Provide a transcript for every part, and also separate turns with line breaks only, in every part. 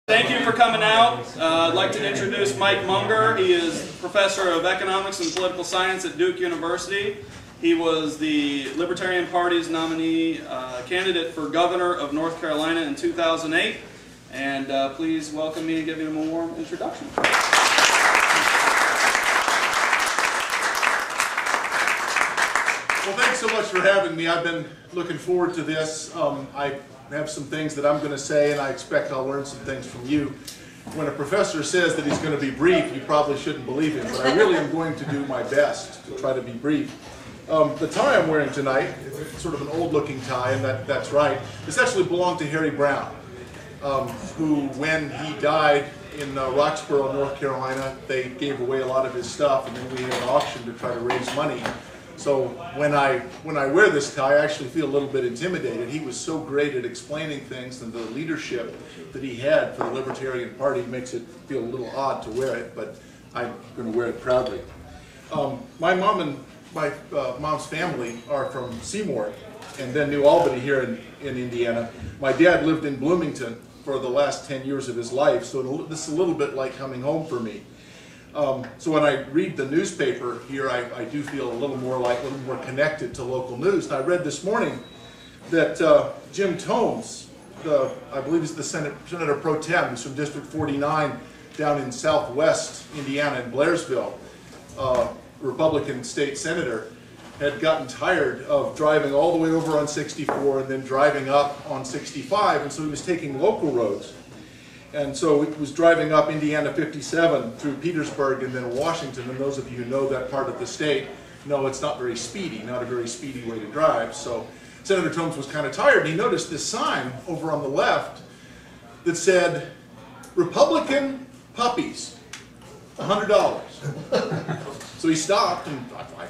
Thank you for coming out. I'd like to introduce Mike Munger. He is professor of economics and political science at Duke University. He was the Libertarian Party's nominee candidate for governor of North Carolina in 2008. And please welcome me and give him a warm introduction.
Well, thanks so much for having me. I've been looking forward to this. I have some things that I'm going to say, and I expect I'll learn some things from you. When a professor says that he's going to be brief, you probably shouldn't believe him, but I really am going to do my best to try to be brief. The tie I'm wearing tonight, it's sort of an old-looking tie, and that's right. This actually belonged to Harry Brown, who, when he died in Roxborough, North Carolina, they gave away a lot of his stuff, and then we had an auction to try to raise money. So when I wear this tie, I actually feel a little bit intimidated. He was so great at explaining things, and the leadership that he had for the Libertarian Party makes it feel a little odd to wear it, but I'm going to wear it proudly. My mom and my mom's family are from Seymour and then New Albany here in Indiana. My dad lived in Bloomington for the last 10 years of his life, so this is a little bit like coming home for me. So when I read the newspaper here, I do feel a little more connected to local news. And I read this morning that Jim Tomes, I believe he's the Senator Pro Tem, he's from District 49 down in southwest Indiana in Blairsville, Republican state senator, had gotten tired of driving all the way over on 64 and then driving up on 65, and so he was taking local roads. And so it was driving up Indiana 57 through Petersburg and then Washington, and those of you who know that part of the state know it's not very speedy, not a very speedy way to drive. So Senator Tomes was kind of tired, and he noticed this sign over on the left that said, "Republican puppies, $100. So he stopped, and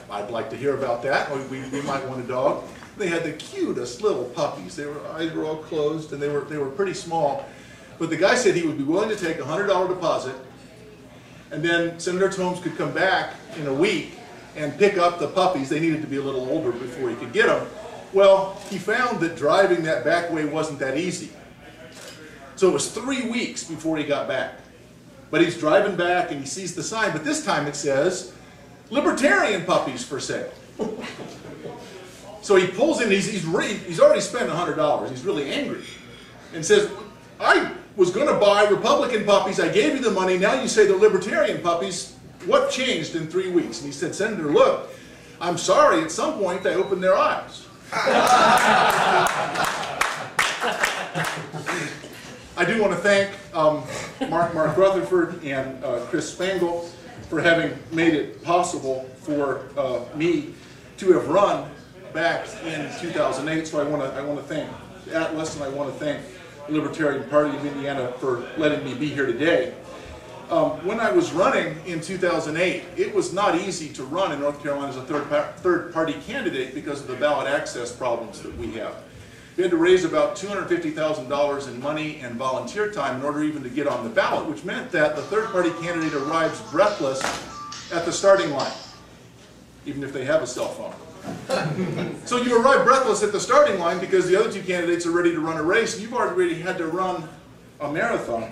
I'd like to hear about that. We might want a dog. They had the cutest little puppies. Their eyes were all closed, and they were pretty small. But the guy said he would be willing to take a $100 deposit, and then Senator Tomes could come back in a week and pick up the puppies. They needed to be a little older before he could get them. Well, he found that driving that back way wasn't that easy. So it was 3 weeks before he got back. But he's driving back and he sees the sign, but this time it says, "Libertarian puppies for sale." So he pulls in, he's already spent $100, he's really angry, and says, "I was going to buy Republican puppies, I gave you the money, now you say they're Libertarian puppies, what changed in 3 weeks?" And he said, "Senator, look, I'm sorry, at some point they opened their eyes." I do want to thank Mark Rutherford and Chris Spangle for having made it possible for me to have run back in 2008, so I want to thank Atlas, and I want to thank the Libertarian Party of Indiana for letting me be here today. When I was running in 2008, it was not easy to run in North Carolina as a third-party candidate because of the ballot access problems that we have. We had to raise about $250,000 in money and volunteer time in order even to get on the ballot, which meant that the third-party candidate arrives breathless at the starting line, even if they have a cell phone. So you arrive breathless at the starting line because the other two candidates are ready to run a race, and you've already had to run a marathon.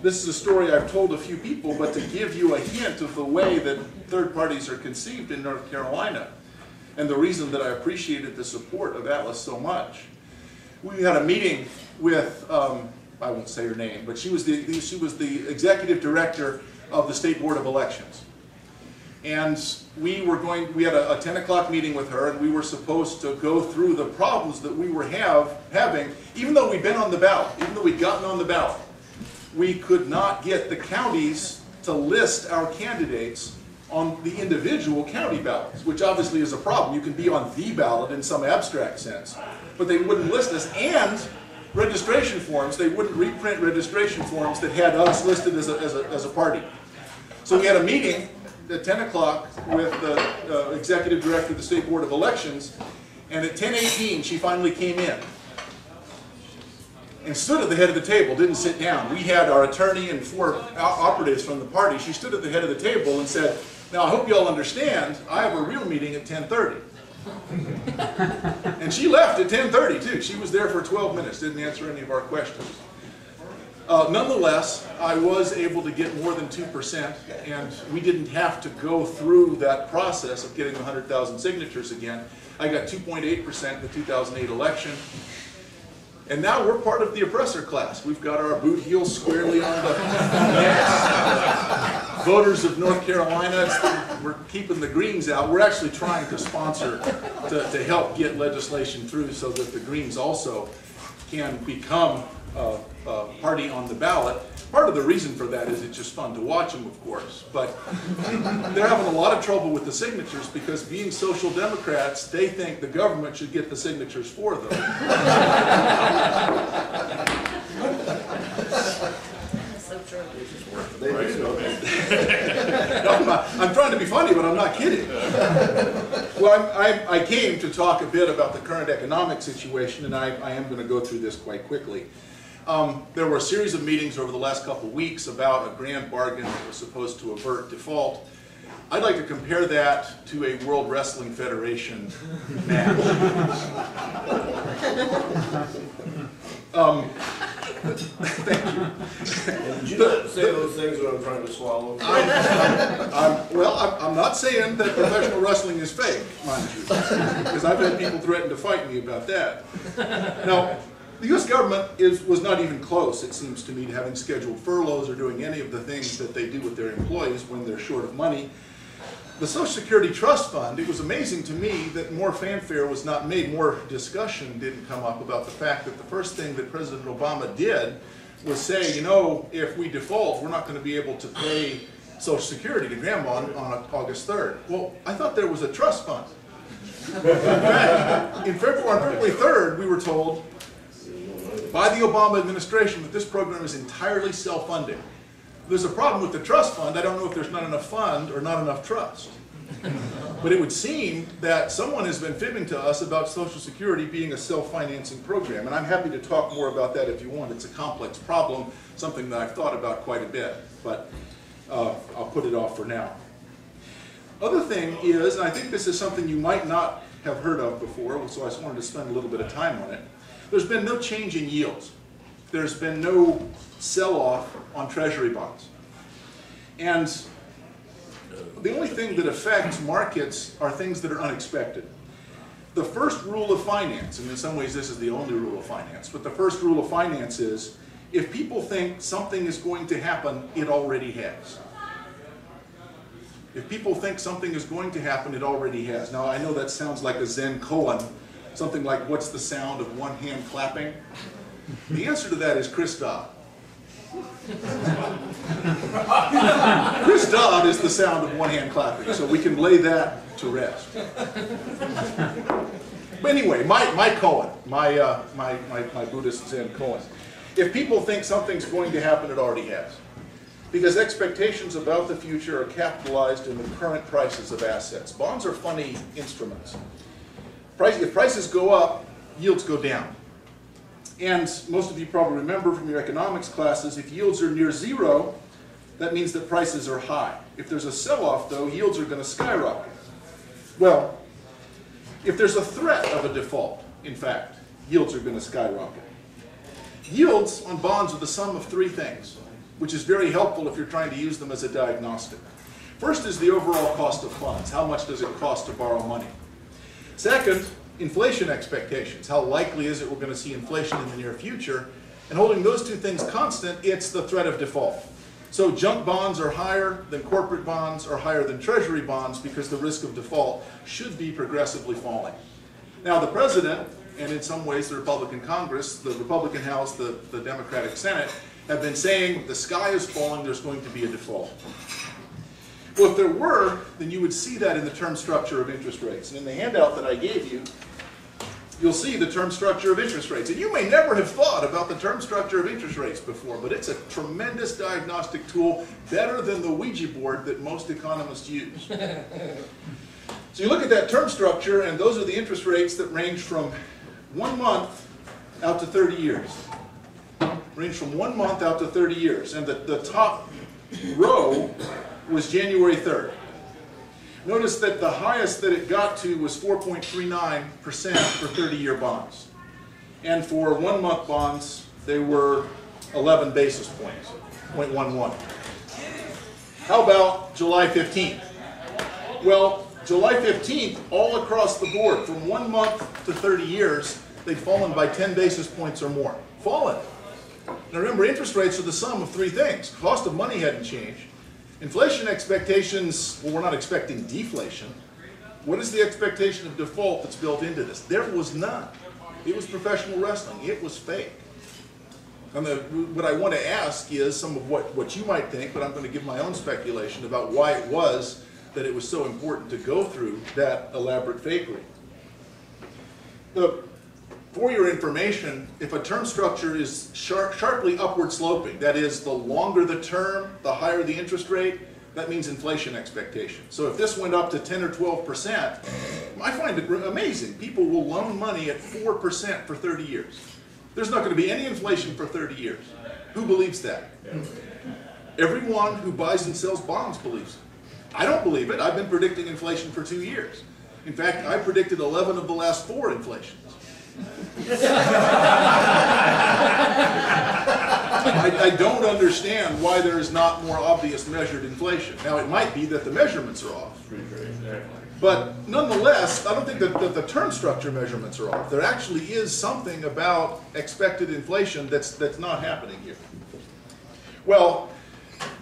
This is a story I've told a few people, but to give you a hint of the way that third parties are conceived in North Carolina, and the reason that I appreciated the support of Atlas so much. We had a meeting with, I won't say her name, but she was the executive director of the State Board of Elections. And we had a 10 o'clock meeting with her, and we were supposed to go through the problems that we were having, even though we'd been on the ballot, even though we'd gotten on the ballot. We could not get the counties to list our candidates on the individual county ballots, which obviously is a problem. You can be on the ballot in some abstract sense, but they wouldn't list us. And registration forms, they wouldn't reprint registration forms that had us listed as a party. So we had a meeting at 10 o'clock with the executive director of the State Board of Elections, and at 10:18 she finally came in and stood at the head of the table, didn't sit down. We had our attorney and 4 operatives from the party. She stood at the head of the table and said, "Now I hope you all understand, I have a real meeting at 10:30. And she left at 10:30 too. She was there for 12 minutes, didn't answer any of our questions. Nonetheless, I was able to get more than 2%, and we didn't have to go through that process of getting 100,000 signatures again. I got 2.8% in the 2008 election. And now we're part of the oppressor class. We've got our boot heels squarely on the necks. Voters of North Carolina, we're keeping the Greens out. We're actually trying to sponsor, to help get legislation through so that the Greens also can become a party on the ballot. Part of the reason for that is it's just fun to watch them, of course. But they're having a lot of trouble with the signatures because being social democrats, they think the government should get the signatures for them.
So true.
They do, don't they? I'm trying to be funny, but I'm not kidding. Well, I came to talk a bit about the current economic situation, and I am going to go through this quite quickly. There were a series of meetings over the last couple of weeks about a grand bargain that was supposed to avert default. I'd like to compare that to a World Wrestling Federation match. Thank you.
Did you not say those things that I'm trying to swallow?
Well, I'm not saying that professional wrestling is fake, mind you, because I've had people threaten to fight me about that. Now, the U.S. government was not even close, it seems to me, to having scheduled furloughs or doing any of the things that they do with their employees when they're short of money. The Social Security Trust Fund, it was amazing to me that more fanfare was not made, more discussion didn't come up about the fact that the first thing that President Obama did was say, you know, if we default, we're not going to be able to pay Social Security to Grandma on August 3rd. Well, I thought there was a trust fund. In fact, on February 3rd, we were told by the Obama administration that this program is entirely self-funding. There's a problem with the trust fund. I don't know if there's not enough fund or not enough trust. But it would seem that someone has been fibbing to us about Social Security being a self-financing program. And I'm happy to talk more about that if you want. It's a complex problem, something that I've thought about quite a bit. But I'll put it off for now. Other thing is, and I think this is something you might not have heard of before, so I just wanted to spend a little bit of time on it. There's been no change in yields. There's been no sell-off on Treasury bonds. And the only thing that affects markets are things that are unexpected. The first rule of finance, and in some ways this is the only rule of finance, but the first rule of finance is, if people think something is going to happen, it already has. If people think something is going to happen, it already has. Now, I know that sounds like a Zen koan, something like, what's the sound of one hand clapping? The answer to that is Chris Dodd. Chris Dodd is the sound of one hand clapping, so we can lay that to rest. But anyway, my koan, my Buddhist Zen koan. If people think something's going to happen, it already has. Because expectations about the future are capitalized in the current prices of assets. Bonds are funny instruments. If prices go up, yields go down. And most of you probably remember from your economics classes, if yields are near zero, that means that prices are high. If there's a sell-off, though, yields are going to skyrocket. Well, if there's a threat of a default, in fact, yields are going to skyrocket. Yields on bonds are the sum of three things, which is very helpful if you're trying to use them as a diagnostic. First is the overall cost of funds. How much does it cost to borrow money? Second, inflation expectations. How likely is it we're going to see inflation in the near future? And holding those two things constant, it's the threat of default. So junk bonds are higher than corporate bonds or higher than treasury bonds because the risk of default should be progressively falling. Now the president, and in some ways the Republican Congress, the Republican House, the Democratic Senate, have been saying the sky is falling, there's going to be a default. Well, if there were, then you would see that in the term structure of interest rates. And in the handout that I gave you, you'll see the term structure of interest rates. And you may never have thought about the term structure of interest rates before, but it's a tremendous diagnostic tool, better than the Ouija board that most economists use. So you look at that term structure, and those are the interest rates that range from 1 month out to 30 years. Range from 1 month out to 30 years. And the top row was January 3rd. Notice that the highest that it got to was 4.39% for 30-year bonds. And for 1 month bonds, they were 11 basis points, 0.11. How about July 15th? Well, July 15th, all across the board, from 1 month to 30 years, they've fallen by 10 basis points or more. Fallen. Now remember, interest rates are the sum of three things. Cost of money hadn't changed. Inflation expectations, well, we're not expecting deflation. What is the expectation of default that's built into this? There was none. It was professional wrestling. It was fake. And what I want to ask is some of what you might think, but I'm going to give my own speculation about why it was that it was so important to go through that elaborate fakery. For your information, if a term structure is sharply upward sloping, that is, the longer the term, the higher the interest rate, that means inflation expectation. So if this went up to 10 or 12%, I find it amazing. People will loan money at 4% for 30 years. There's not going to be any inflation for 30 years. Who believes that? Everyone who buys and sells bonds believes it. I don't believe it. I've been predicting inflation for 2 years. In fact, I predicted 11 of the last 4 inflations. I don't understand why there is not more obvious measured inflation. Now, it might be that the measurements are off. But nonetheless, I don't think that the term structure measurements are off. There actually is something about expected inflation that's not happening here. Well,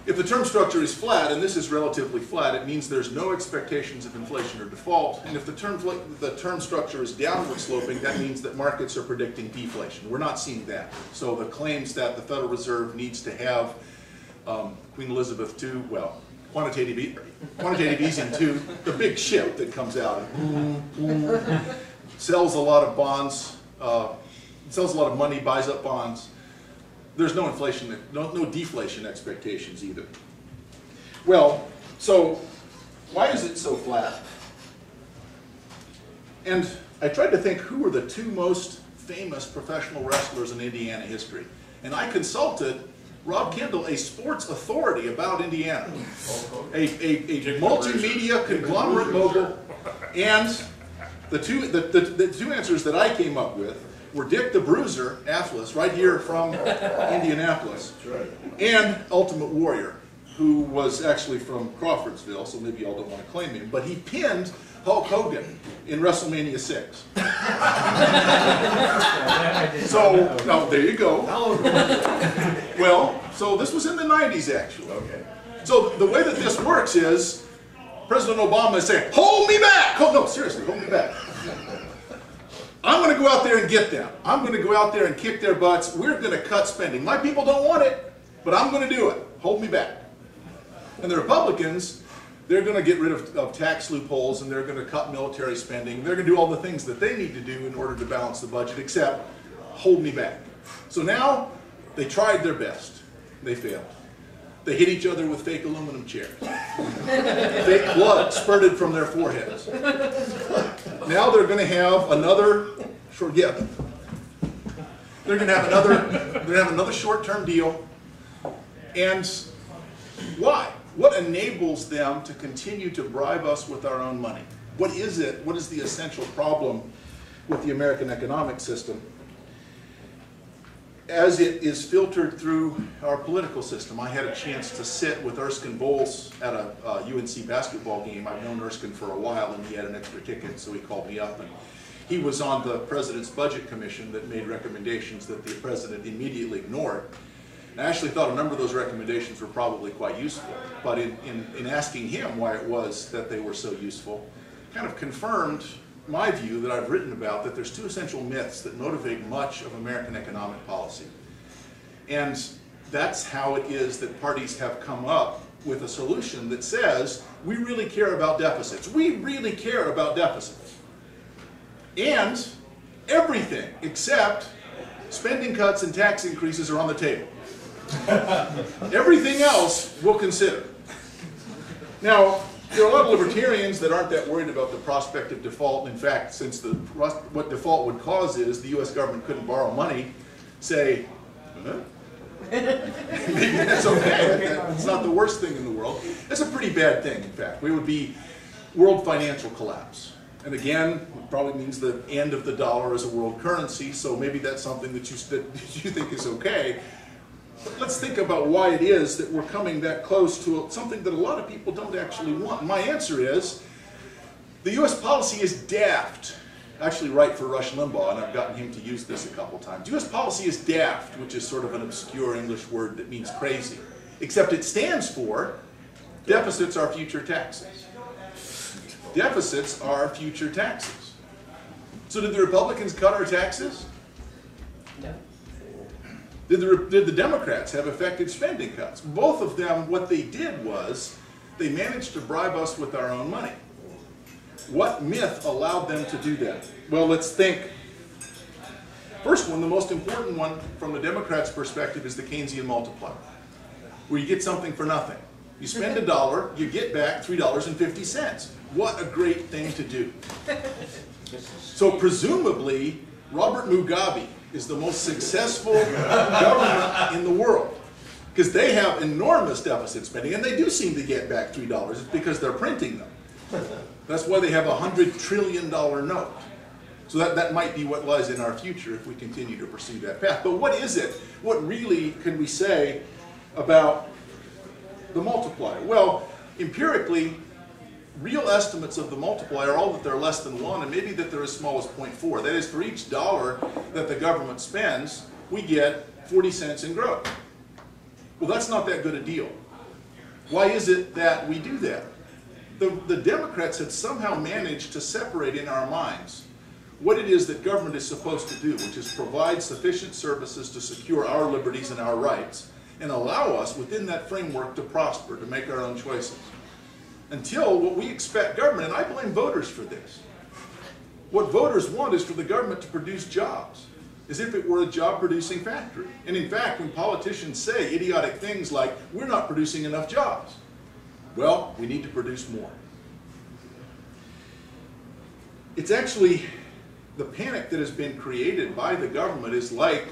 if the term structure is flat, and this is relatively flat, it means there's no expectations of inflation or default. And if the term structure is downward sloping, that means that markets are predicting deflation. We're not seeing that. So the claims that the Federal Reserve needs to have Queen Elizabeth II, well, quantitative easing II, the big ship that comes out and sells a lot of bonds, sells a lot of money, buys up bonds. There's no inflation, no deflation expectations either. Well, so why is it so flat? And I tried to think who were the 2 most famous professional wrestlers in Indiana history. And I consulted Rob Kendall, a sports authority about Indiana, a multimedia conglomerate mogul, and the two answers that I came up with were Dick the Bruiser, Atlas, right here from Indianapolis, and Ultimate Warrior, who was actually from Crawfordsville, so maybe y'all don't want to claim him, but he pinned Hulk Hogan in WrestleMania 6. So, no, there you go. Well, so this was in the 90s, actually. So the way that this works is, President Obama is saying, hold me back! Oh, no, seriously, hold me back. I'm going to go out there and get them. I'm going to go out there and kick their butts. We're going to cut spending. My people don't want it, but I'm going to do it. Hold me back. And the Republicans, they're going to get rid of tax loopholes, and they're going to cut military spending. They're going to do all the things that they need to do in order to balance the budget, except hold me back. So now they tried their best. They failed. They hit each other with fake aluminum chairs. Fake blood spurted from their foreheads. Now they're going to have another they're going to have another short-term deal. And why? What enables them to continue to bribe us with our own money? What is it? What is the essential problem with the American economic system as it is filtered through our political system? I had a chance to sit with Erskine Bowles at a UNC basketball game. I've known Erskine for a while, and he had an extra ticket, so he called me up. And he was on the President's Budget Commission that made recommendations that the President immediately ignored. And I actually thought a number of those recommendations were probably quite useful. But in asking him why it was that they were so useful, kind of confirmed my view that I've written about, that there's 2 essential myths that motivate much of American economic policy. And that's how it is that parties have come up with a solution that says, we really care about deficits. We really care about deficits. And everything except spending cuts and tax increases are on the table. Everything else we'll consider. Now, there are a lot of libertarians that aren't that worried about the prospect of default. In fact, since what default would cause is the U.S. government couldn't borrow money, say, maybe that's okay. It's not the worst thing in the world. That's a pretty bad thing, in fact. We would be world financial collapse. And again, it probably means the end of the dollar as a world currency, so maybe that's something that you think is okay. let's think about why it is that we're coming that close to something that a lot of people don't actually want. My answer is, the U.S. policy is daft. I actually write for Rush Limbaugh, and I've gotten him to use this a couple times. U.S. policy is daft, which is sort of an obscure English word that means crazy. Except it stands for, deficits are future taxes. Deficits are future taxes. So did the Republicans cut our taxes?
No.
Did the Democrats have effective spending cuts? Both of them, what they did was, they managed to bribe us with our own money. What myth allowed them to do that? Well, let's think. First one, the most important one from the Democrats' perspective, is the Keynesian multiplier, where you get something for nothing. You spend $1, you get back $3.50. What a great thing to do. So presumably, Robert Mugabe is the most successful government in the world, because they have enormous deficit spending, and they do seem to get back $3. It's because they're printing them. That's why they have a $100 trillion note. So that might be what lies in our future if we continue to pursue that path. But what is it? What really can we say about the multiplier? Well, empirically, real estimates of the multiplier are all that they're less than 1, and maybe that they're as small as 0.4. That is, for each dollar that the government spends, we get 40 cents in growth. Well, that's not that good a deal. Why is it that we do that? The Democrats have somehow managed to separate in our minds what it is that government is supposed to do, which is provide sufficient services to secure our liberties and our rights, and allow us within that framework to prosper, to make our own choices. Until what we expect government, and I blame voters for this, what voters want is for the government to produce jobs, as if it were a job-producing factory. And in fact, when politicians say idiotic things like, we're not producing enough jobs, well, we need to produce more. It's actually, the panic that has been created by the government is like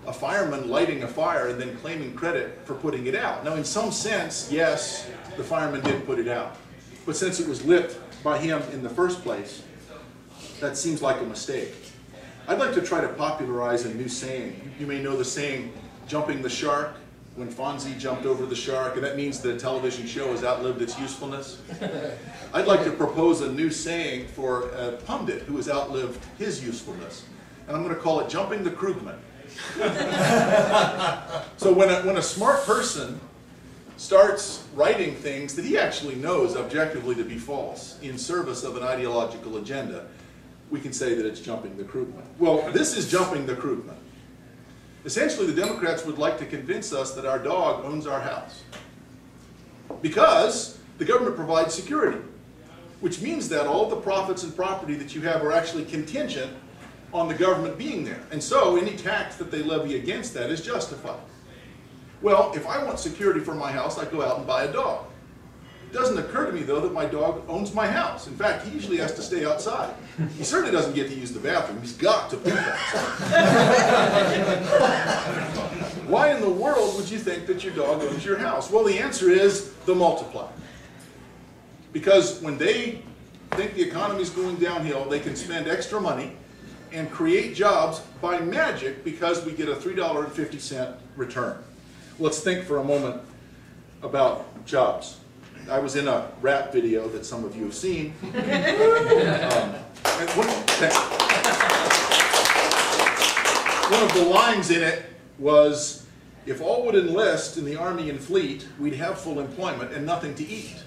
a fireman lighting a fire and then claiming credit for putting it out. Now, in some sense, yes, the fireman did put it out. But since it was lit by him in the first place, that seems like a mistake. I'd like to try to popularize a new saying. You may know the saying, jumping the shark, when Fonzie jumped over the shark, and that means the television show has outlived its usefulness. I'd like to propose a new saying for a pundit who has outlived his usefulness, and I'm going to call it jumping the Krugman. So when a smart person starts writing things that he actually knows objectively to be false in service of an ideological agenda, we can say that it's jumping the Krugman. Well, this is jumping the Krugman. Essentially, the Democrats would like to convince us that our dog owns our house, because the government provides security, which means that all the profits and property that you have are actually contingent on the government being there. And so any tax that they levy against that is justified. Well, if I want security for my house, I go out and buy a dog. It doesn't occur to me, though, that my dog owns my house. In fact, he usually has to stay outside. He certainly doesn't get to use the bathroom. He's got to poop outside. Why in the world would you think that your dog owns your house? Well, the answer is the multiplier. Because when they think the economy is going downhill, they can spend extra money and create jobs by magic because we get a $3.50 return. Let's think for a moment about jobs. I was in a rap video that some of you have seen. One of the lines in it was, if all would enlist in the Army and Fleet, we'd have full employment and nothing to eat.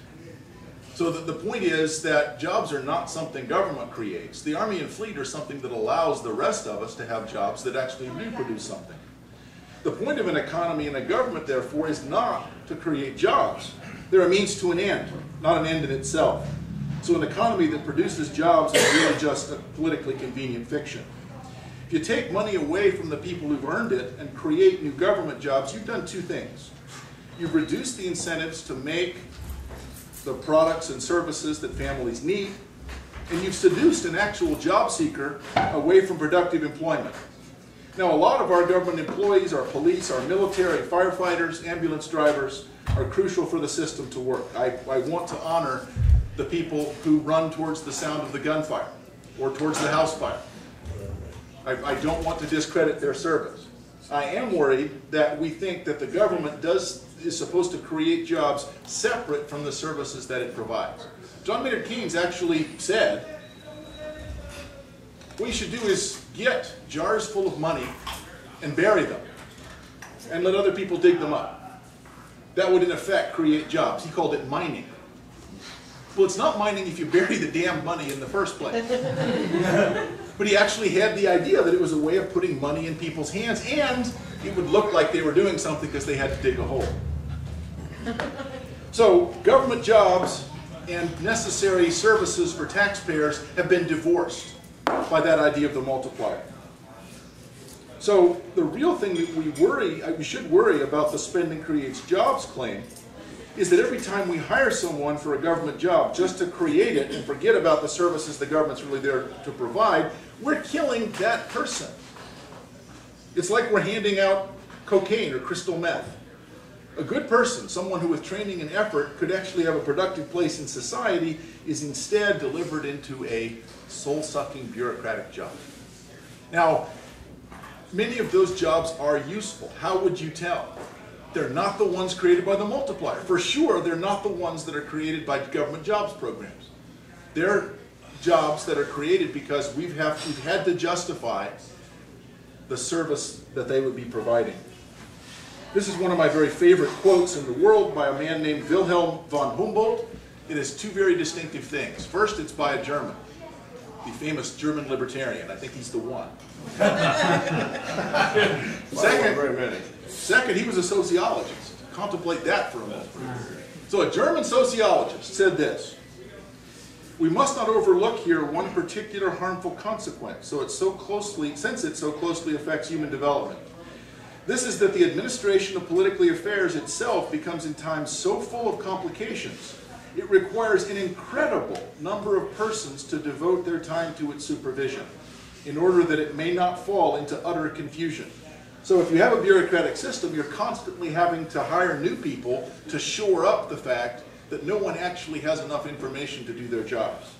So the point is that jobs are not something government creates. The Army and Fleet are something that allows the rest of us to have jobs that actually do produce something. The point of an economy and a government, therefore, is not to create jobs. They're a means to an end, not an end in itself. So an economy that produces jobs is really just a politically convenient fiction. If you take money away from the people who've earned it and create new government jobs, you've done two things. You've reduced the incentives to make the products and services that families need, and you've seduced an actual job seeker away from productive employment. Now, a lot of our government employees, our police, our military, firefighters, ambulance drivers, are crucial for the system to work. I want to honor the people who run towards the sound of the gunfire or towards the house fire. I don't want to discredit their service. I am worried that we think that the government is supposed to create jobs separate from the services that it provides. John Maynard Keynes actually said, what you should do is get jars full of money and bury them and let other people dig them up. That would in effect create jobs. He called it mining. Well, it's not mining if you bury the damn money in the first place. But he actually had the idea that it was a way of putting money in people's hands, and it would look like they were doing something because they had to dig a hole. So government jobs and necessary services for taxpayers have been divorced by that idea of the multiplier. So the real thing that we should worry about the spending creates jobs claim is that every time we hire someone for a government job just to create it and forget about the services the government's really there to provide, we're killing that person. It's like we're handing out cocaine or crystal meth. A good person, someone who with training and effort could actually have a productive place in society, is instead delivered into a soul-sucking bureaucratic job. Now, many of those jobs are useful. How would you tell? They're not the ones created by the multiplier. For sure, they're not the ones that are created by government jobs programs. They're jobs that are created because we've had to justify the service that they would be providing. This is one of my very favorite quotes in the world by a man named Wilhelm von Humboldt. It has two very distinctive things. First, it's by a German, the famous German libertarian. I think he's the one. Second, he was a sociologist. Contemplate that for a moment. So a German sociologist said this: we must not overlook here one particular harmful consequence, since it so closely affects human development. This is that the administration of political affairs itself becomes in time so full of complications, it requires an incredible number of persons to devote their time to its supervision, in order that it may not fall into utter confusion. So if you have a bureaucratic system, you're constantly having to hire new people to shore up the fact that no one actually has enough information to do their jobs.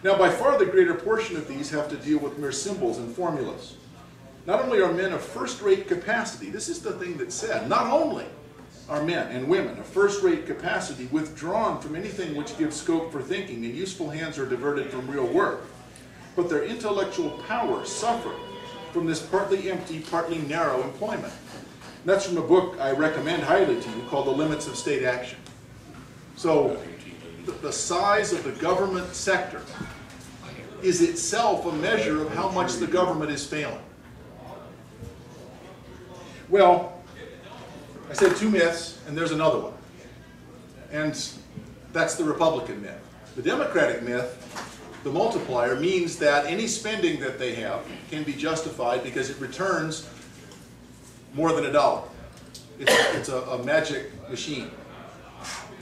Now, by far the greater portion of these have to deal with mere symbols and formulas. Not only are men of first-rate capacity, this is the thing that's said, not only are men and women of first-rate capacity withdrawn from anything which gives scope for thinking and useful hands are diverted from real work, but their intellectual powers suffer from this partly empty, partly narrow employment. And that's from a book I recommend highly to you called The Limits of State Action. So the size of the government sector is itself a measure of how much the government is failing. Well, I said two myths, and there's another one. And that's the Republican myth. The Democratic myth, the multiplier, means that any spending that they have can be justified because it returns more than $1. It's a magic machine.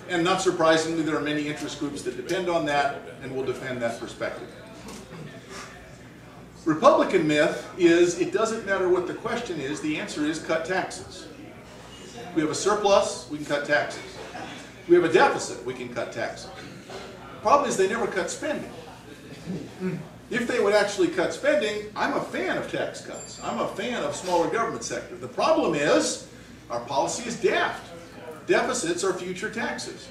And not surprisingly, there are many interest groups that depend on that and will defend that perspective. Republican myth is it doesn't matter what the question is, the answer is cut taxes. We have a surplus, we can cut taxes. We have a deficit, we can cut taxes. The problem is they never cut spending. If they would actually cut spending, I'm a fan of tax cuts. I'm a fan of smaller government sector. The problem is our policy is daft. Deficits are future taxes.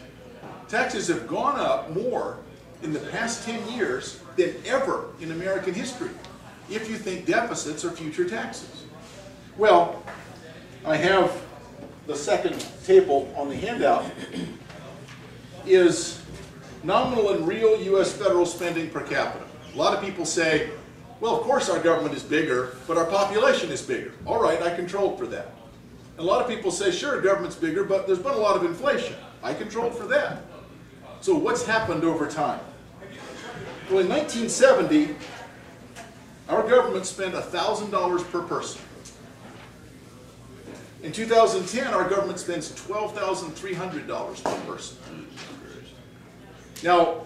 Taxes have gone up more in the past 10 years than ever in American history, if you think deficits are future taxes. Well, I have the second table on the handout is nominal and real U.S. federal spending per capita. A lot of people say, well, of course our government is bigger, but our population is bigger. All right, I controlled for that. And a lot of people say, sure, government's bigger, but there's been a lot of inflation. I controlled for that. So what's happened over time? Well, in 1970, our government spent $1,000 per person. In 2010, our government spends $12,300 per person. Now,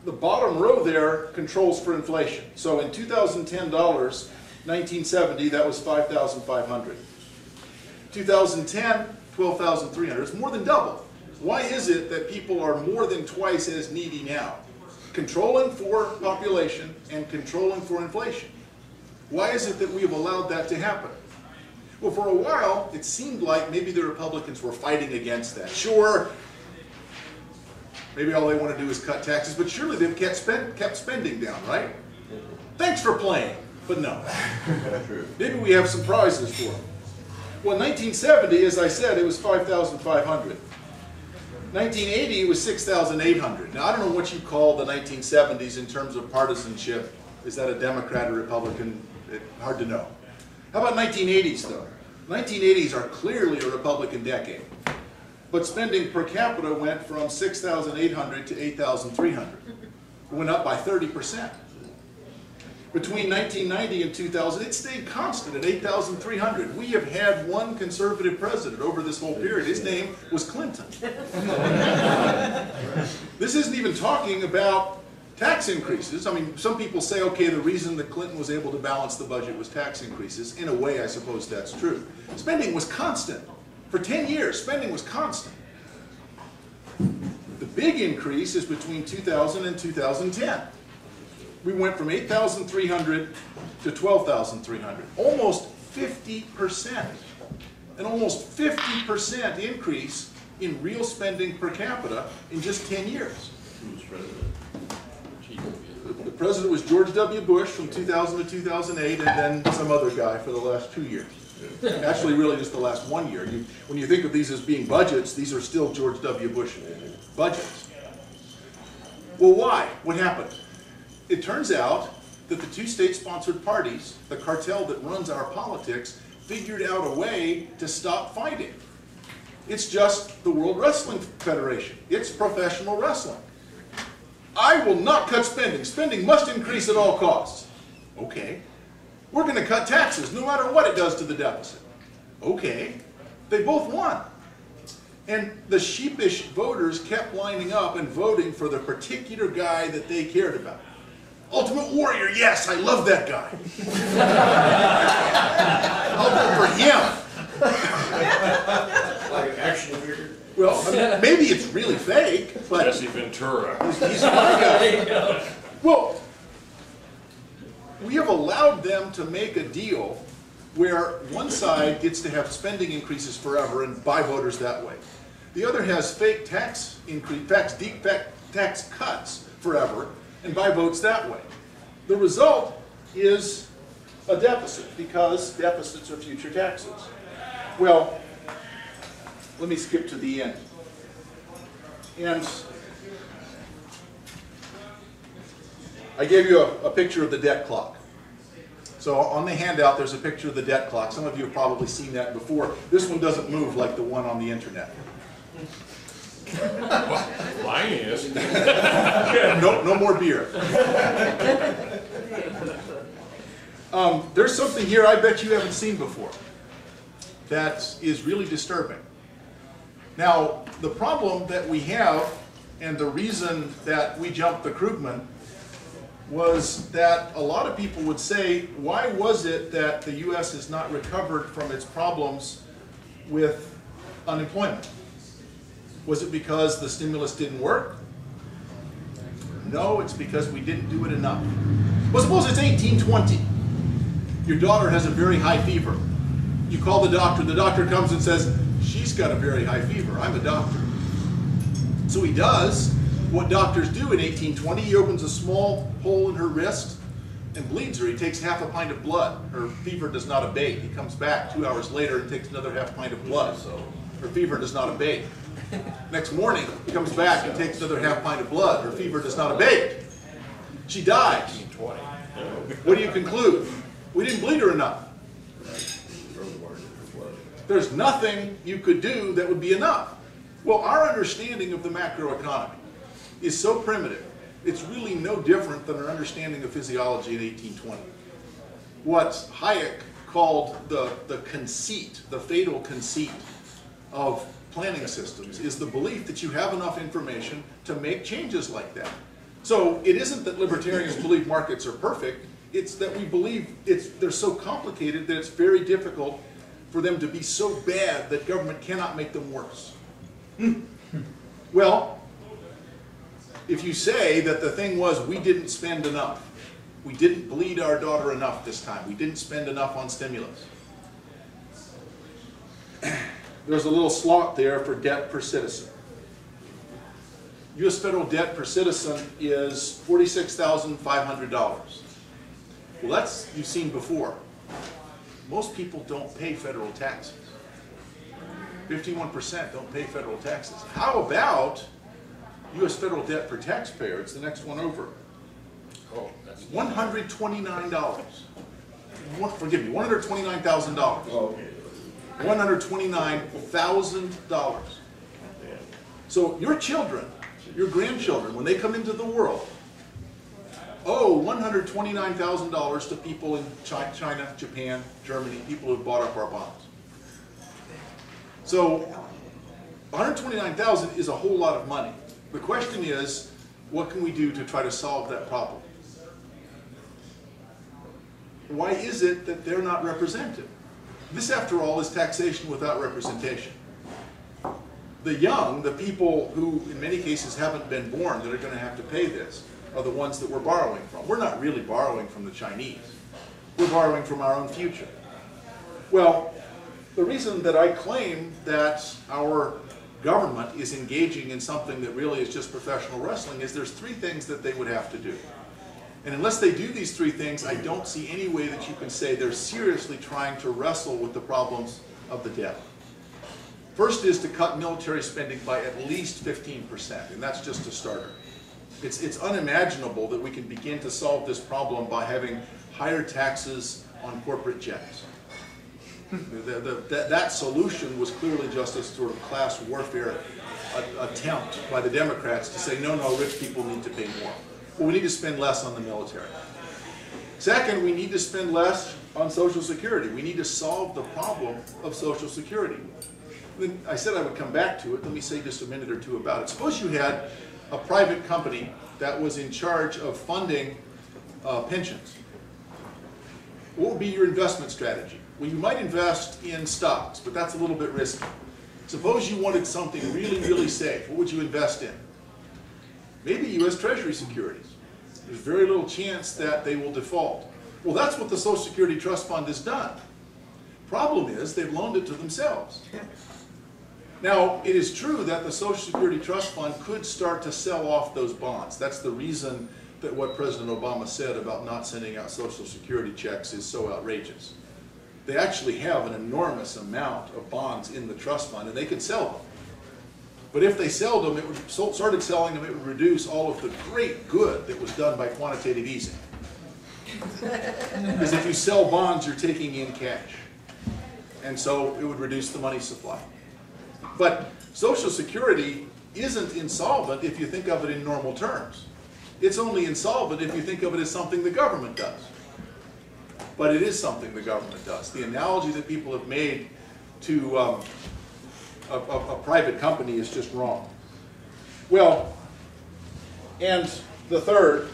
the bottom row there controls for inflation. So in 2010 dollars, 1970, that was $5,500. 2010, $12,300. It's more than double. Why is it that people are more than twice as needy now? Controlling for population and controlling for inflation. Why is it that we have allowed that to happen? Well, for a while, it seemed like maybe the Republicans were fighting against that. Sure, maybe all they want to do is cut taxes, but surely they've kept spending down, right? Thanks for playing, but no. Maybe we have some prizes for them. Well, in 1970, as I said, it was 5,500. 1980 was 6,800. Now, I don't know what you call the 1970s in terms of partisanship. Is that a Democrat or Republican? Hard to know. How about 1980s, though? 1980s are clearly a Republican decade. But spending per capita went from 6,800 to 8,300. It went up by 30%. Between 1990 and 2000, it stayed constant at 8,300. We have had one conservative president over this whole period. His name was Clinton. This isn't even talking about tax increases. I mean, some people say, okay, the reason that Clinton was able to balance the budget was tax increases. In a way, I suppose that's true. Spending was constant. For 10 years, spending was constant. The big increase is between 2000 and 2010. We went from 8,300 to 12,300, almost 50%. An almost 50% increase in real spending per capita in just 10 years.
Who was president?
The president was George W. Bush from 2000 to 2008, and then some other guy for the last 2 years. Actually, really just the last 1 year. When you think of these as being budgets, these are still George W. Bush budgets. Well, why? What happened? It turns out that the two state-sponsored parties, the cartel that runs our politics, figured out a way to stop fighting. It's just the World Wrestling Federation. It's professional wrestling. I will not cut spending. Spending must increase at all costs. Okay. We're going to cut taxes no matter what it does to the deficit. Okay. They both won. And the sheepish voters kept lining up and voting for the particular guy that they cared about. Ultimate Warrior, yes, I love that guy. I'll vote for him.
Like an action figure?
Well, I mean, maybe it's really fake, but
Jesse Ventura.
he's a funny guy. Well, we have allowed them to make a deal where one side gets to have spending increases forever and buy voters that way. The other has fake tax increase, tax cuts forever and buy votes that way. The result is a deficit because deficits are future taxes. Well, let me skip to the end. And I gave you a picture of the debt clock. So on the handout, there's a picture of the debt clock. Some of you have probably seen that before. This one doesn't move like the one on the internet.
Mine is.
No more beer. There's something here I bet you haven't seen before that is really disturbing. Now, the problem that we have, and the reason that we jumped the Krugman, was that a lot of people would say, why was it that the U.S. has not recovered from its problems with unemployment? Was it because the stimulus didn't work? No, it's because we didn't do it enough. Well, suppose it's 1820. Your daughter has a very high fever. You call the doctor comes and says, she's got a very high fever, I'm a doctor. So he does what doctors do in 1820. He opens a small hole in her wrist and bleeds her. He takes half a pint of blood. Her fever does not abate. He comes back 2 hours later and takes another half pint of blood. Her fever does not abate. Next morning, he comes back and takes another half pint of blood. Her fever does not abate. She dies. What do you conclude? We didn't bleed her enough. There's nothing you could do that would be enough. Well, our understanding of the macroeconomy is so primitive, it's really no different than our understanding of physiology in 1820. What Hayek called the conceit, the fatal conceit of planning systems is the belief that you have enough information to make changes like that. So it isn't that libertarians believe markets are perfect, it's that we believe they're so complicated that it's very difficult for them to be so bad that government cannot make them worse. Well, if you say that the thing was we didn't spend enough, We didn't bleed our daughter enough this time. We didn't spend enough on stimulus. There's a little slot there for debt per citizen. U.S. federal debt per citizen is $46,500. Well, that's you've seen before. Most people don't pay federal taxes. 51% don't pay federal taxes. How about U.S. federal debt per taxpayer? It's the next one over.
Oh, that's
$129. Forgive me, $129,000.
Okay.
$129,000. So your children, your grandchildren, when they come into the world, owe $129,000 to people in China, Japan, Germany, people who bought up our bonds. So $129,000 is a whole lot of money. The question is, what can we do to try to solve that problem? Why is it that they're not represented? This, after all, is taxation without representation. The young, the people who in many cases haven't been born that are going to have to pay this, are the ones that we're borrowing from. We're not really borrowing from the Chinese. We're borrowing from our own future. Well, the reason that I claim that our government is engaging in something that really is just professional wrestling is there's three things that they would have to do. And unless they do these three things, I don't see any way that you can say they're seriously trying to wrestle with the problems of the debt. First is to cut military spending by at least 15%, and that's just a starter. It's unimaginable that we can begin to solve this problem by having higher taxes on corporate jets. That solution was clearly just a sort of class warfare attempt by the Democrats to say, no, rich people need to pay more. Well, we need to spend less on the military. Second, we need to spend less on Social Security. We need to solve the problem of Social Security. Then I said I would come back to it. Let me say just a minute or two about it. Suppose you had a private company that was in charge of funding pensions. What would be your investment strategy? Well, you might invest in stocks, but that's a little bit risky. Suppose you wanted something really, really safe. What would you invest in? Maybe U.S. Treasury securities. There's very little chance that they will default. Well, that's what the Social Security Trust Fund has done. Problem is, they've loaned it to themselves. Now, it is true that the Social Security Trust Fund could start to sell off those bonds. That's the reason that what President Obama said about not sending out Social Security checks is so outrageous. They actually have an enormous amount of bonds in the trust fund, and they could sell them. But if they started selling them, it would reduce all of the great good that was done by quantitative easing. Because if you sell bonds, you're taking in cash. And so it would reduce the money supply. But Social Security isn't insolvent if you think of it in normal terms. It's only insolvent if you think of it as something the government does. But it is something the government does. The analogy that people have made to a private company is just wrong. Well, and the third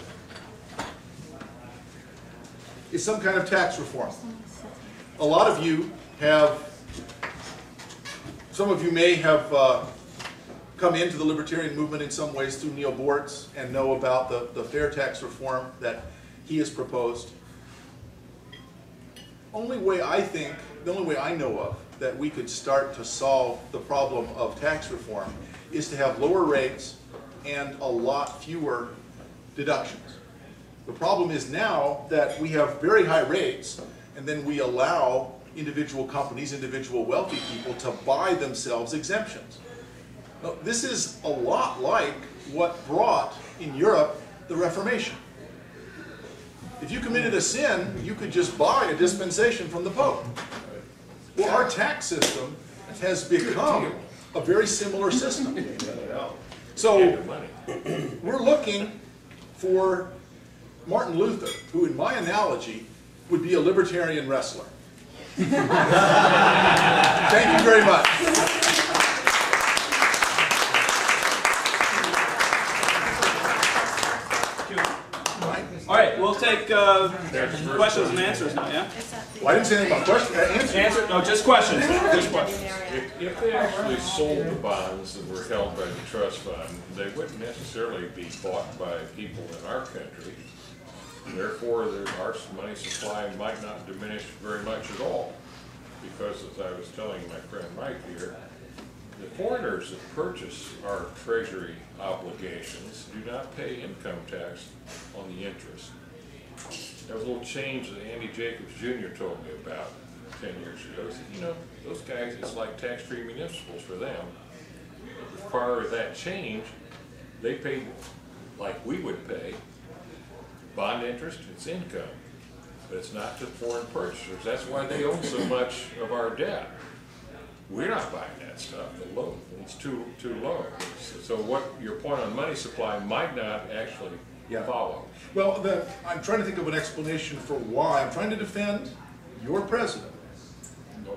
is some kind of tax reform. A lot of you have, some of you may have come into the libertarian movement in some ways through Neil Bortz and know about the fair tax reform that he has proposed. The only way I know of that we could start to solve the problem of tax reform is to have lower rates and a lot fewer deductions. The problem is now that we have very high rates and then we allow individual companies, individual wealthy people to buy themselves exemptions. Now, this is a lot like what brought in Europe the Reformation. If you committed a sin, you could just buy a dispensation from the Pope. Well, our tax system has become a very similar system. So we're looking for Martin Luther, who in my analogy would be a libertarian wrestler. Thank you very much.
All right, we'll take questions and answers now, yeah?
Well, I didn't say anything about questions.
Answer? No, just questions. Just questions.
If they actually sold the bonds that were held by the trust fund, they wouldn't necessarily be bought by people in our country. Therefore, our money supply might not diminish very much at all. Because as I was telling my friend Mike here, the foreigners that purchase our treasury obligations do not pay income tax on the interest. There was a little change that Andy Jacobs Jr. told me about 10 years ago. He said, you know, those guys, it's like tax-free municipals for them. As far as that change, they pay like we would pay. Bond interest, it's income, but it's not to foreign purchasers. That's why they own so much of our debt. We're not buying that stuff. The low, it's too low. So what your point on money supply might not actually follow.
Well, I'm trying to think of an explanation for why. I'm trying to defend your president.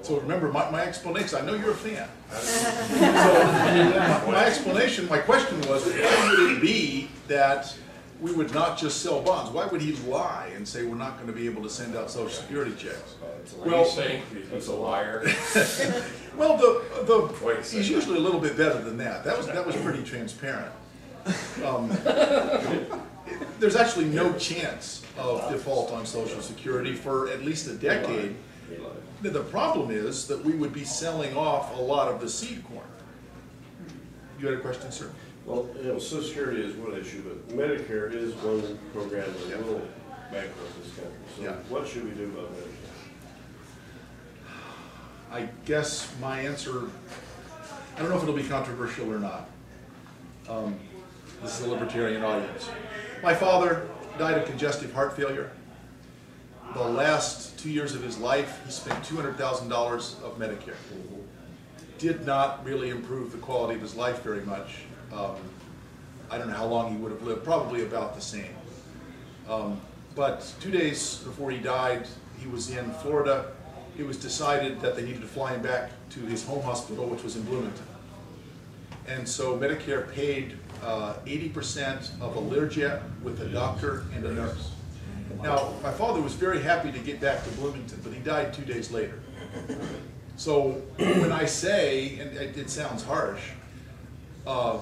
So remember, my explanation, I know you're a fan. So my explanation, my question was, why would it be that we would not just sell bonds? Why would he lie and say we're not going to be able to send out Social Security checks?
Well, he's saying he's a liar.
Well, he's usually a little bit better than that. That was pretty transparent. There's actually no chance of default on Social Security for at least a decade. The problem is that we would be selling off a lot of the seed corn. You had a question, sir?
Well, you know, Social Security is one issue, but Medicare is one program that will bankrupt this country. So what should we do about Medicare?
I guess my answer, I don't know if it'll be controversial or not. This is a libertarian audience. My father died of congestive heart failure. The last 2 years of his life, he spent $200,000 of Medicare. Did not really improve the quality of his life very much. I don't know how long he would have lived, probably about the same. But 2 days before he died, he was in Florida. It was decided that they needed to fly him back to his home hospital, which was in Bloomington. And so Medicare paid 80% of a Learjet with a doctor and a nurse. Now, my father was very happy to get back to Bloomington, but he died 2 days later. So when I say, and it sounds harsh, I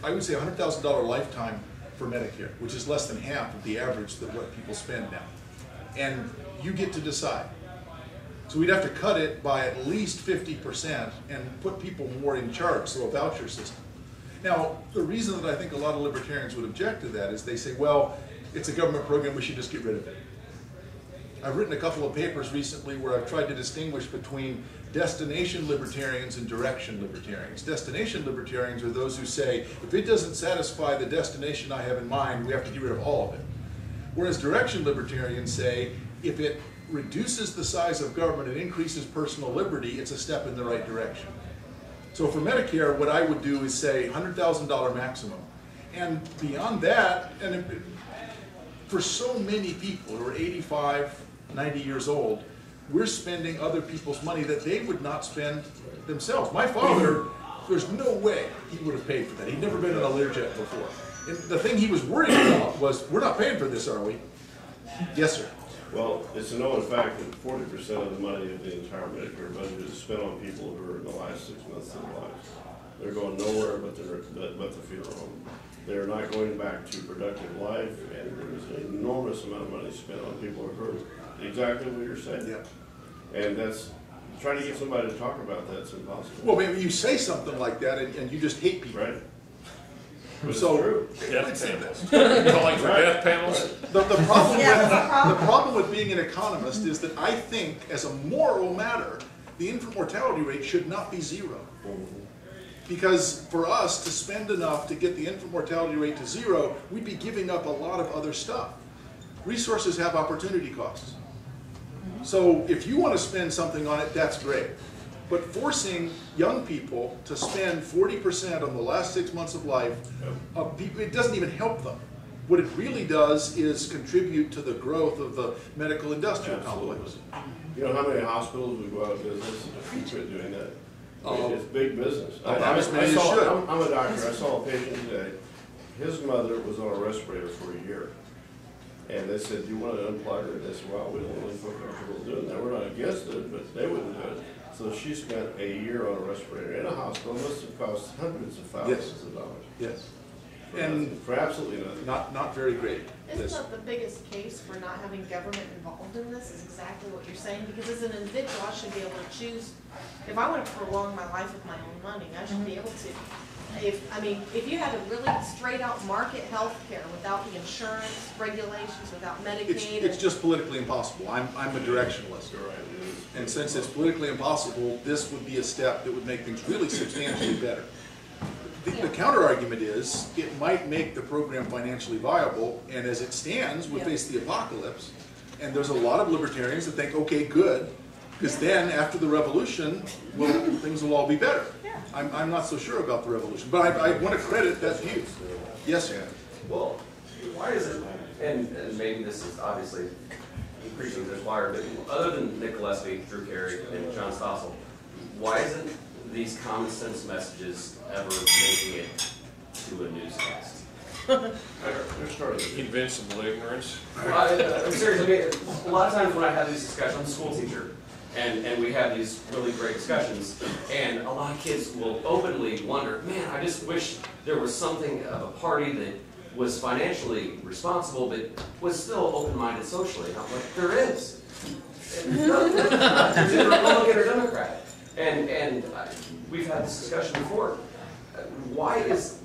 would say $100,000 lifetime for Medicare, which is less than half of the average that what people spend now. And you get to decide. So we'd have to cut it by at least 50% and put people more in charge, so a voucher system. Now, the reason that I think a lot of libertarians would object to that is they say, well, it's a government program, we should just get rid of it. I've written a couple of papers recently where I've tried to distinguish between destination libertarians and direction libertarians. Destination libertarians are those who say, if it doesn't satisfy the destination I have in mind, we have to get rid of all of it. Whereas direction libertarians say, if it reduces the size of government and increases personal liberty, it's a step in the right direction. So for Medicare, what I would do is say $100,000 maximum. And beyond that, and for so many people who are 85, 90 years old, we're spending other people's money that they would not spend themselves. My father, there's no way he would have paid for that. He'd never been in a Learjet before. And the thing he was worried about was, we're not paying for this, are we? Yes, sir.
Well, it's a known fact that 40% of the money of the entire Medicare budget is spent on people who are in the last 6 months of their lives. They're going nowhere but the funeral home. They're not going back to productive life, and there's an enormous amount of money spent on people who are hurt. Exactly what you're saying. Yeah. And that's, trying to get somebody to talk about that's impossible.
Well, maybe you say something like that and you just hate people.
Right. But
so,
it's true.
Death panels. Calling for death panels.
The problem with being an economist is that I think, as a moral matter, the infant mortality rate should not be zero. Because for us to spend enough to get the infant mortality rate to zero, we'd be giving up a lot of other stuff. Resources have opportunity costs. So if you want to spend something on it, that's great. But forcing young people to spend 40% on the last 6 months of life, it doesn't even help them. What it really does is contribute to the growth of the medical industrial complex.
You know how many hospitals would go out of business if you quit doing that? I mean, it's big business. I'm a doctor. I saw a patient today. His mother was on a respirator for a year. And they said, do you want to unplug her? They said, well, we don't really feel comfortable doing that. We're not against it, but they wouldn't do it. So she spent a year on a respirator in a hospital. It must have cost hundreds of thousands of dollars.
Yes. And
For absolutely nothing.
not very great.
Isn't
This.
that the biggest case for not having government involved in this, is exactly what you're saying? Because as an individual, I should be able to choose, if I want to prolong my life with my own money, I should be able to. If you had a really straight out market health care without the insurance regulations, without Medicaid.
It's just politically impossible. I'm a directionalist.
You're right, it is.
And since it's politically impossible, this would be a step that would make things really substantially better. The counter argument is, it might make the program financially viable, and as it stands, we face the apocalypse, and there's a lot of libertarians that think, okay, good, because then after the revolution, things will all be better. I'm not so sure about the revolution, but I want to credit that view. Yes, sir.
Well, why is it, and maybe this is obviously increasing this wire, but other than Nick Gillespie, Drew Carey, and John Stossel, why isn't these common sense messages ever making it to a newscast?
They're starting to
Invincible ignorance.
I'm serious. I mean, a lot of times when I have these discussions, I'm a school teacher, and we have these really great discussions, and a lot of kids will openly wonder, man, I just wish there was something of a party that was financially responsible, but was still open-minded socially. And I'm like, there is. It's either Republican or Democrat. And we've had this discussion before. Why is,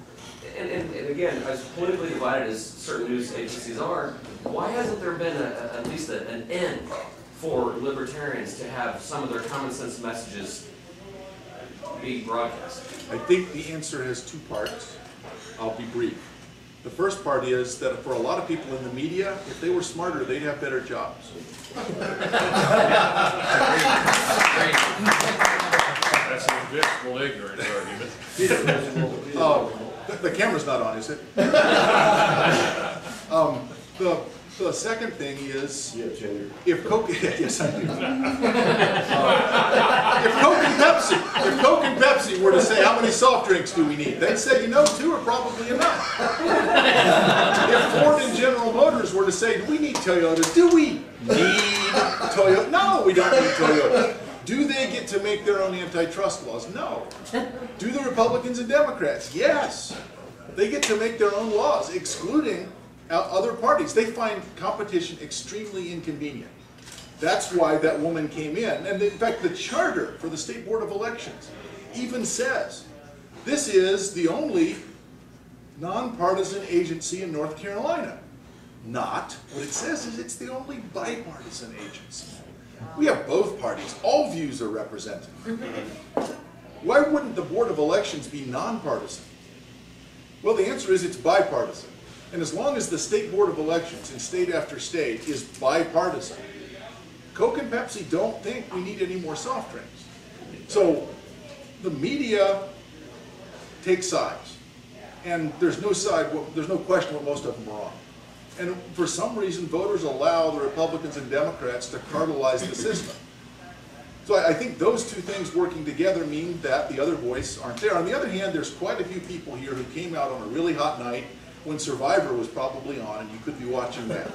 and again, as politically divided as certain news agencies are, why hasn't there been at least an end for libertarians to have some of their common sense messages be broadcast?
I think the answer has two parts. I'll be brief. The first part is that for a lot of people in the media, if they were smarter, they'd have better jobs.
That's an invincible ignorance argument.
Oh, the camera's not on, is it? The second thing is,
Yeah, tenure.
if Coke, yes I do. If Coke and Pepsi were to say, how many soft drinks do we need? They'd say, 2 are probably enough. If Ford and General Motors were to say, do we need Toyota? Do we need Toyota? No, we don't need Toyota. Do they get to make their own antitrust laws? No. Do the Republicans and Democrats? Yes. They get to make their own laws, excluding other parties. They find competition extremely inconvenient. That's why that woman came in. And in fact, the charter for the State Board of Elections even says, this is the only nonpartisan agency in North Carolina. Not. What it says is it's the only bipartisan agency. We have both parties. All views are represented. Why wouldn't the Board of Elections be nonpartisan? Well, the answer is it's bipartisan. And as long as the State Board of Elections in state after state is bipartisan, Coke and Pepsi don't think we need any more soft drinks. So the media takes sides. And there's no question what most of them are on. And for some reason, voters allow the Republicans and Democrats to cartelize the system. So I think those two things working together mean that the other voice aren't there. On the other hand, there's quite a few people here who came out on a really hot night when Survivor was probably on, and you could be watching that.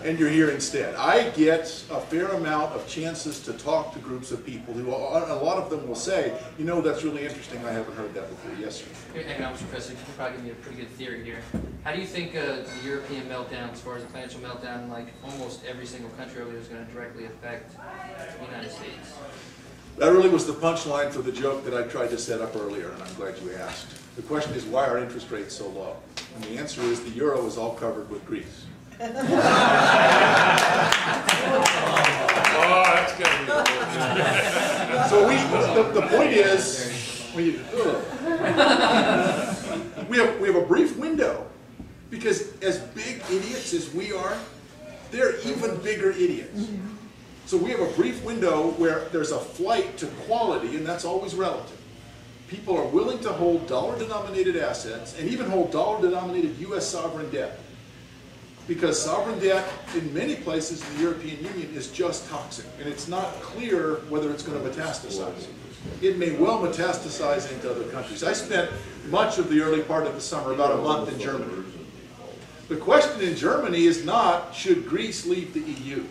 And you're here instead. I get a fair amount of chances to talk to groups of people who, a lot of them will say, that's really interesting, I haven't heard that before. Yes, sir.
You're an economics professor, you can probably give me a pretty good theory here. How do you think the European meltdown, as far as the financial meltdown, like almost every single country over there, is going to directly affect the United States?
That really was the punchline for the joke that I tried to set up earlier, and I'm glad you asked. The question is, why are interest rates so low? And the answer is the euro is all covered with grease.
Oh, that's going to be
So the point is, we have a brief window, because as big idiots as we are, they're even bigger idiots. So we have a brief window where there's a flight to quality, and that's always relative. People are willing to hold dollar-denominated assets and even hold dollar-denominated U.S. sovereign debt. Because sovereign debt in many places in the European Union is just toxic, and it's not clear whether it's going to metastasize. It may well metastasize into other countries. I spent much of the early part of the summer, about a month in Germany. The question in Germany is not, should Greece leave the EU?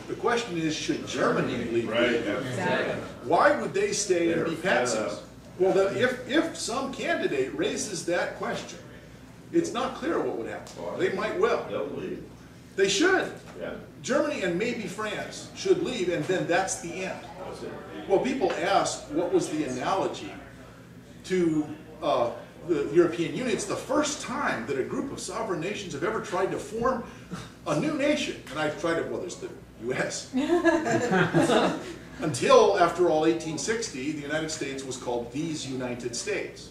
The question is, should Germany leave the EU?
Exactly.
Why would they stay and be patsies? Well, if some candidate raises that question, it's not clear what would happen. They might well.
They'll leave.
They should.
Yeah,
Germany and maybe France should leave, and then that's the end.
that's it.
Well, people ask, what was the analogy to the European Union? It's the first time that a group of sovereign nations have ever tried to form a new nation. And I tried to, well, there's the U.S. Until, after all, 1860, the United States was called these United States.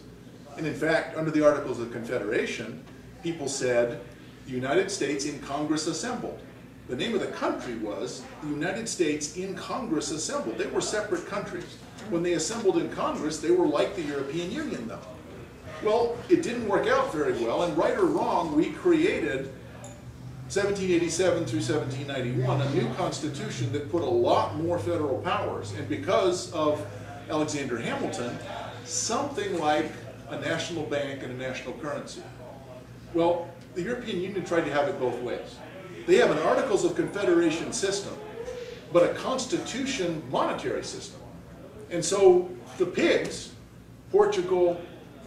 And in fact, under the Articles of Confederation, people said, the United States in Congress assembled. The name of the country was the United States in Congress assembled. They were separate countries. When they assembled in Congress, they were like the European Union, though. Well, it didn't work out very well, and right or wrong, we created 1787 through 1791, a new constitution that put a lot more federal powers, and because of Alexander Hamilton, something like a national bank and a national currency. Well, the European Union tried to have it both ways. They have an Articles of Confederation system, but a constitution monetary system. And so the pigs, Portugal,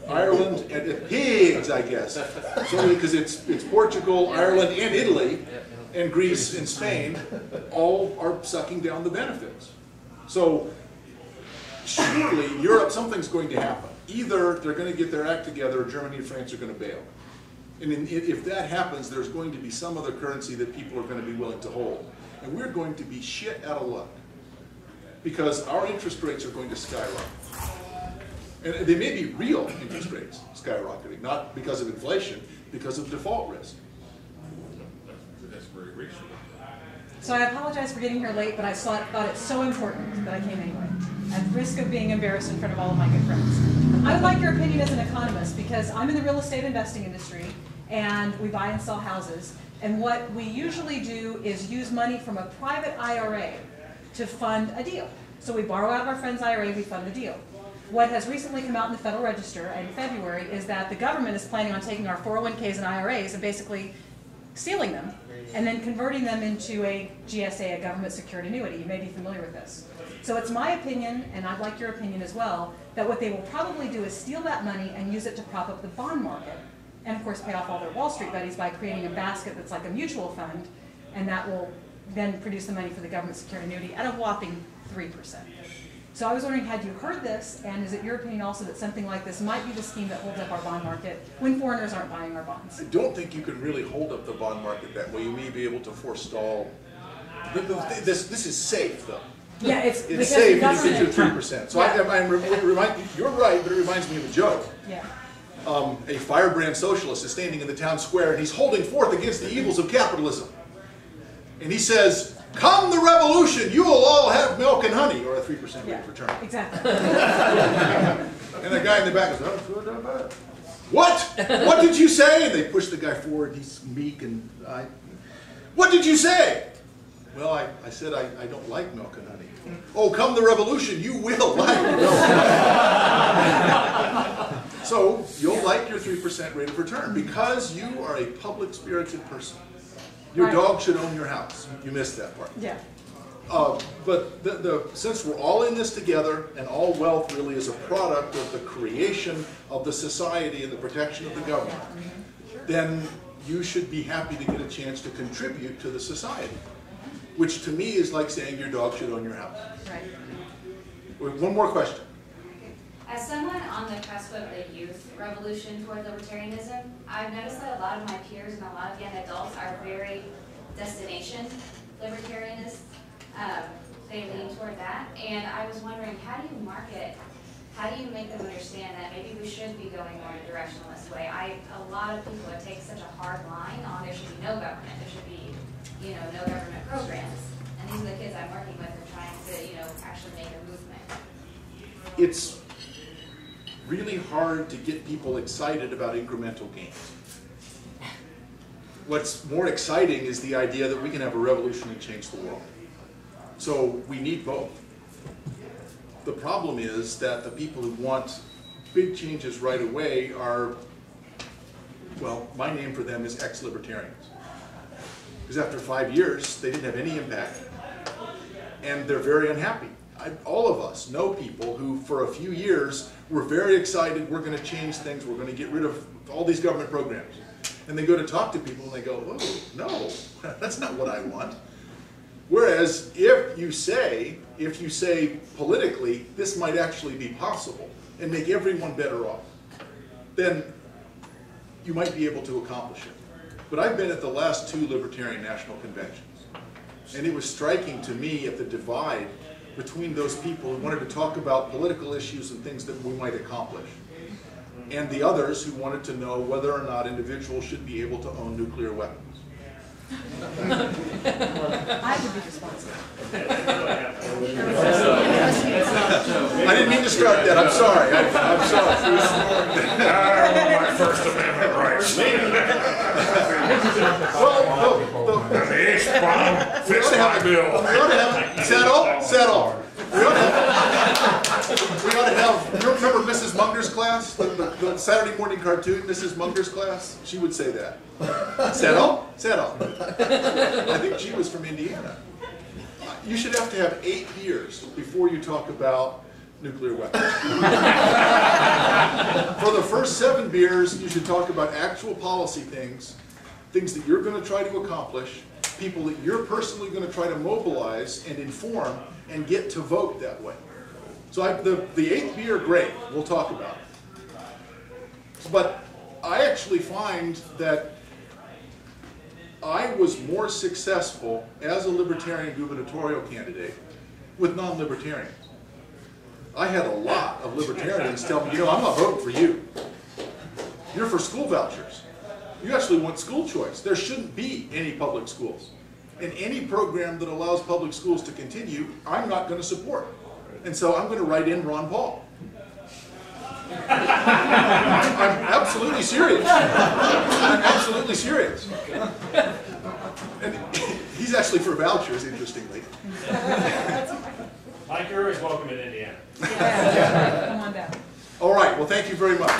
Ireland, and pigs, I guess. So because it's Portugal, Ireland, and Italy, and Greece and Spain, all are sucking down the benefits. So surely Europe, something's going to happen. Either they're going to get their act together, or Germany and France are going to bail. And if that happens, there's going to be some other currency that people are going to be willing to hold. And we're going to be shit out of luck, because our interest rates are going to skyrocket. And they may be real interest rates skyrocketing, not because of inflation, because of default risk.
That's very reasonable.
So I apologize for getting here late, but I thought it so important that I came anyway, at risk of being embarrassed in front of all of my good friends. I would like your opinion as an economist, because I'm in the real estate investing industry, and we buy and sell houses. And what we usually do is use money from a private IRA to fund a deal. So we borrow out of our friend's IRA, we fund the deal. What has recently come out in the Federal Register in February is that the government is planning on taking our 401ks and IRAs and basically stealing them and then converting them into a GSA, a government secured annuity. You may be familiar with this. So it's my opinion, and I'd like your opinion as well, that what they will probably do is steal that money and use it to prop up the bond market. And of course pay off all their Wall Street buddies by creating a basket that's like a mutual fund, and that will then produce the money for the government secured annuity at a whopping 3%. So I was wondering, had you heard this, and is it your opinion also that something like this might be the scheme that holds up our bond market when foreigners aren't buying our bonds?
I don't think you can really hold up the bond market that way. You may be able to forestall. This is safe, though.
Yeah, it's
safe if you get to
government.
3%. So you're right, but it reminds me of a joke.
Yeah.
A firebrand socialist is standing in the town square, and he's holding forth against the evils of capitalism. And he says, "Come the revolution, you will all have milk and honey," or a 3% rate of return.
Exactly.
And the guy in the back goes, "Oh, not bad." What? What did you say? And they push the guy forward. He's meek and what did you say? Well, I said I don't like milk and honey. Oh, come the revolution, you will like milk. So you'll like your 3% rate of return because you are a public-spirited person. Your dog should own your house. You missed that part.
Yeah.
But since we're all in this together, and all wealth really is a product of the creation of the society and the protection of the government, then you should be happy to get a chance to contribute to the society, which to me is like saying your dog should own your house.
Right.
One more question.
As someone on the cusp of the youth revolution toward libertarianism, I've noticed that a lot of my peers and a lot of young adults are very destination libertarianists. They lean toward that. And I was wondering, how do you make them understand that maybe we should be going more in a directionalist way? A lot of people that take such a hard line on there should be no government, there should be, no government programs. And these are the kids I'm working with are trying to, actually make a movement.
It's really hard to get people excited about incremental gains. What's more exciting is the idea that we can have a revolution and change the world. So we need both. The problem is that the people who want big changes right away are, well, my name for them is ex-libertarians. Because after 5 years, they didn't have any impact, and they're very unhappy. all of us know people who for a few years were very excited, we're going to change things, we're going to get rid of all these government programs. And they go to talk to people and they go, oh, no, that's not what I want. Whereas if you say politically, this might actually be possible and make everyone better off, then you might be able to accomplish it. But I've been at the last 2 Libertarian National Conventions, and it was striking to me at the divide between those people who wanted to talk about political issues and things that we might accomplish, and the others who wanted to know whether or not individuals should be able to own nuclear weapons.
I would be responsible.
I didn't mean to start that. I'm sorry. I'm sorry.
I want my First Amendment rights.
Well,
And the H-bomb fits my bill.
we ought to have settle. We ought to have. You remember Mrs. Munger's class, the Saturday morning cartoon, Mrs. Munger's class? She would say that. Settle. I think she was from Indiana. You should have to have 8 beers before you talk about nuclear weapons. For the first 7 beers, you should talk about actual policy things that you're going to try to accomplish, people that you're personally going to try to mobilize and inform and get to vote that way. So the 8th beer, great, we'll talk about it. But I actually find that I was more successful as a Libertarian gubernatorial candidate with non-Libertarians. I had a lot of Libertarians tell me, I'm not voting for you. You're for school vouchers. You actually want school choice. There shouldn't be any public schools. And any program that allows public schools to continue, I'm not going to support. And so I'm going to write in Ron Paul. I'm absolutely serious. I'm absolutely serious. And he's actually for vouchers, interestingly.
Mike, you're always welcome in Indiana.
Yeah. Come on down.
All right, well, thank you very much.